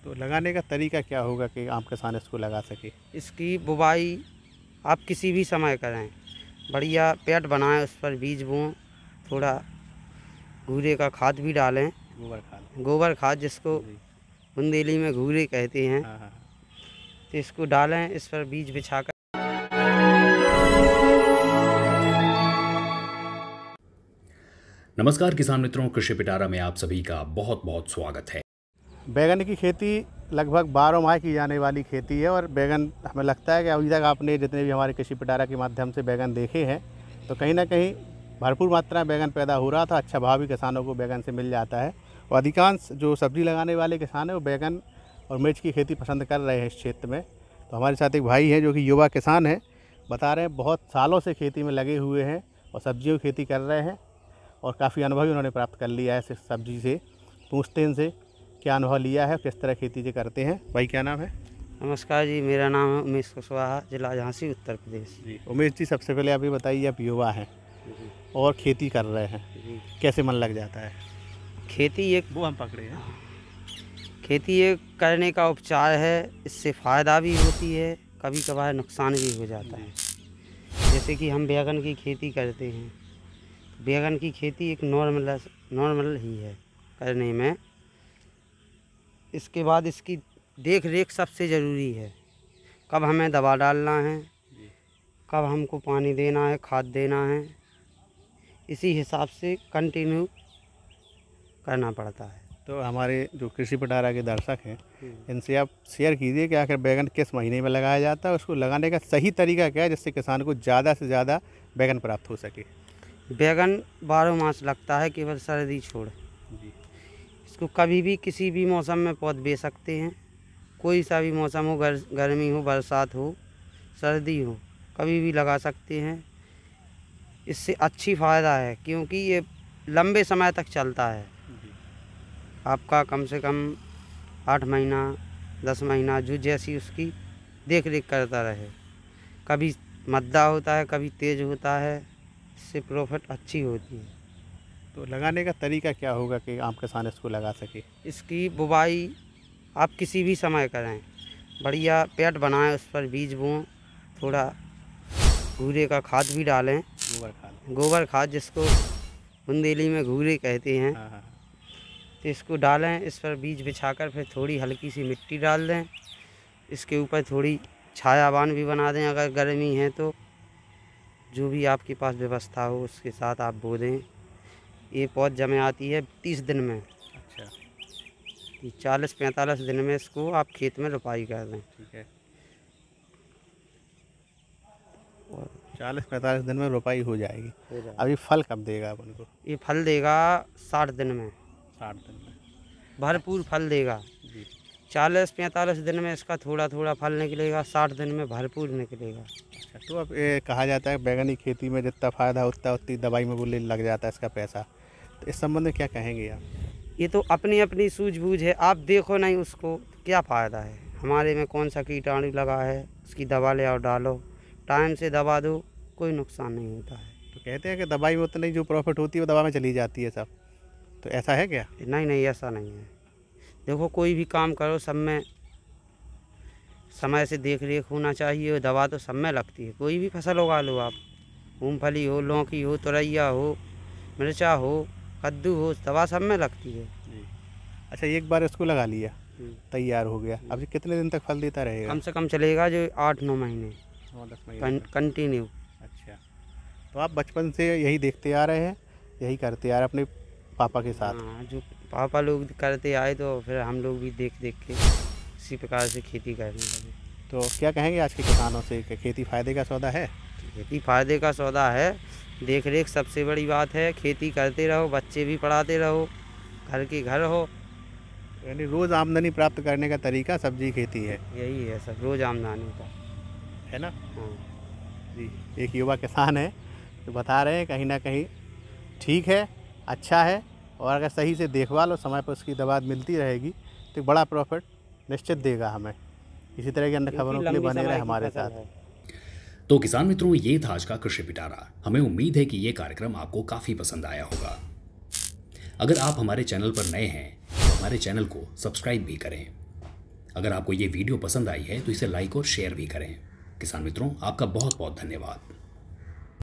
तो लगाने का तरीका क्या होगा कि आम किसान इसको लगा सके? इसकी बुवाई आप किसी भी समय करें, बढ़िया पेट बनाएं, उस पर बीज बोएं, थोड़ा घूरे का खाद भी डालें, गोबर खाद जिसको बुंदेली में घूरे कहते हैं। हाँ। तो इसको डालें, इस पर बीज बिछाकर। नमस्कार किसान मित्रों, कृषि पिटारा में आप सभी का बहुत बहुत स्वागत है। बैगन की खेती लगभग 12 माह की जाने वाली खेती है और बैगन हमें लगता है कि अभी तक आपने जितने भी हमारे कृषि पिटारा के माध्यम से बैगन देखे हैं तो कहीं ना कहीं भरपूर मात्रा में बैगन पैदा हो रहा था। अच्छा भाव भी किसानों को बैगन से मिल जाता है और अधिकांश जो सब्जी लगाने वाले किसान हैं वो बैगन और मिर्च की खेती पसंद कर रहे हैं इस क्षेत्र में। तो हमारे साथ एक भाई हैं जो कि युवा किसान हैं, बता रहे हैं बहुत सालों से खेती में लगे हुए हैं और सब्जियों की खेती कर रहे हैं और काफ़ी अनुभव उन्होंने प्राप्त कर लिया है इस सब्जी से। पूछते हैं इनसे क्या अनुभव लिया है, किस तरह खेती से करते हैं। भाई क्या नाम है? नमस्कार जी, मेरा नाम है उमेश कुशवाहा, जिला झांसी, उत्तर प्रदेश। जी उमेश जी, सबसे पहले आप ये बताइए, आप युवा हैं और खेती कर रहे हैं, कैसे मन लग जाता है? खेती एक वो हम पकड़े हैं। खेती एक करने का उपचार है, इससे फ़ायदा भी होती है, कभी कभार नुकसान भी हो जाता है। जैसे कि हम बैगन की खेती करते हैं, बैगन की खेती एक नॉर्मल ही है करने में। इसके बाद इसकी देख रेख सबसे ज़रूरी है, कब हमें दवा डालना है, कब हमको पानी देना है, खाद देना है, इसी हिसाब से कंटिन्यू करना पड़ता है। तो हमारे जो कृषि पिटारा के दर्शक हैं इनसे आप शेयर कीजिए कि आखिर बैगन किस महीने में लगाया जाता है, उसको लगाने का सही तरीका क्या है जिससे किसान को ज़्यादा से ज़्यादा बैगन प्राप्त हो सके। बैगन 12 मास लगता है, केवल सर्दी छोड़। जी। इसको कभी भी किसी भी मौसम में पौध बे सकते हैं, कोई सा भी मौसम हो, गर्मी हो, बरसात हो, सर्दी हो, कभी भी लगा सकते हैं। इससे अच्छी फ़ायदा है क्योंकि ये लंबे समय तक चलता है। आपका कम से कम 8 महीना 10 महीना, जो जैसी उसकी देख रेख करता रहे। कभी मद्दा होता है, कभी तेज़ होता है, इससे प्रॉफिट अच्छी होती है। तो लगाने का तरीका क्या होगा कि आम किसान इसको लगा सके? इसकी बुवाई आप किसी भी समय करें, बढ़िया पेट बनाएं, उस पर बीज बोएं, थोड़ा घूरे का खाद भी डालें, गोबर खाद जिसको बुंदेली में घूरे कहते हैं। हाँ। तो इसको डालें, इस पर बीज बिछाकर फिर थोड़ी हल्की सी मिट्टी डाल दें, इसके ऊपर थोड़ी छायावान भी बना दें अगर गर्मी है तो। जो भी आपके पास व्यवस्था हो उसके साथ आप बो दें। ये पौध जमे आती है 30 दिन में। अच्छा। 40-45 दिन में इसको आप खेत में रोपाई कर दें। ठीक है। 40-45 दिन में रोपाई हो जाएगी। अभी फल कब देगा आप उनको? ये फल देगा 60 दिन में। 60 दिन में भरपूर फल देगा। जी। 40-45 दिन में इसका थोड़ा थोड़ा फल निकलेगा, 60 दिन में भरपूर निकलेगा। अच्छा, तो अब ये कहा जाता है बैगन की खेती में जितना फ़ायदा उतनी दवाई में बोले लग जाता है इसका पैसा, तो इस संबंध में क्या कहेंगे आप? ये तो अपनी अपनी सूझबूझ है, आप देखो नहीं उसको तो क्या फ़ायदा है। हमारे में कौन सा कीटाणु लगा है, उसकी दवा ले आओ, डालो, टाइम से दवा दो, कोई नुकसान नहीं होता है। तो कहते हैं कि दवाई में उतनी जो प्रॉफिट होती है वो दवा में चली जाती है सब, तो ऐसा है क्या? नहीं, ऐसा नहीं है। देखो, कोई भी काम करो सब में समय से देख रेख होना चाहिए। दवा तो सब में लगती है, कोई भी फसल उगा लो आप, मूंगफली हो, लौकी हो, तुरैया हो, मिर्चा हो, कद्दू हो, दवा सब में लगती है। अच्छा, एक बार इसको लगा लिया, तैयार हो गया, अब ये कितने दिन तक फल देता रहेगा? कम से कम चलेगा जो 8-9 महीने 9-10 महीने कंटिन्यू। अच्छा, तो आप बचपन से यही देखते आ रहे हैं, यही करते आ रहे अपने पापा के साथ? हाँ, जो पापा लोग करते आए तो फिर हम लोग भी देख देख के इसी प्रकार से खेती करने लगे। तो क्या कहेंगे आज के किसानों से कि खेती फ़ायदे का सौदा है? खेती फ़ायदे का सौदा है, देख रेख सबसे बड़ी बात है। खेती करते रहो, बच्चे भी पढ़ाते रहो, घर के घर हो। यानी रोज़ आमदनी प्राप्त करने का तरीका सब्जी खेती है, यही है सब, रोज़ आमदनी का है ना? हाँ जी, एक युवा किसान है जो बता रहे हैं कहीं ना कहीं ठीक है, अच्छा है, और अगर सही से देखभाल और समय पर उसकी दवा मिलती रहेगी तो बड़ा प्रॉफिट निश्चित देगा हमें। इसी तरह की अन्य खबरों के लिए बने रहे हमारे साथ। तो किसान मित्रों, ये था आज का कृषि पिटारा। हमें उम्मीद है कि ये कार्यक्रम आपको काफी पसंद आया होगा। अगर आप हमारे चैनल पर नए हैं तो हमारे चैनल को सब्सक्राइब भी करें अगर आपको ये वीडियो पसंद आई है तो इसे लाइक और शेयर भी करें। किसान मित्रों, आपका बहुत बहुत धन्यवाद।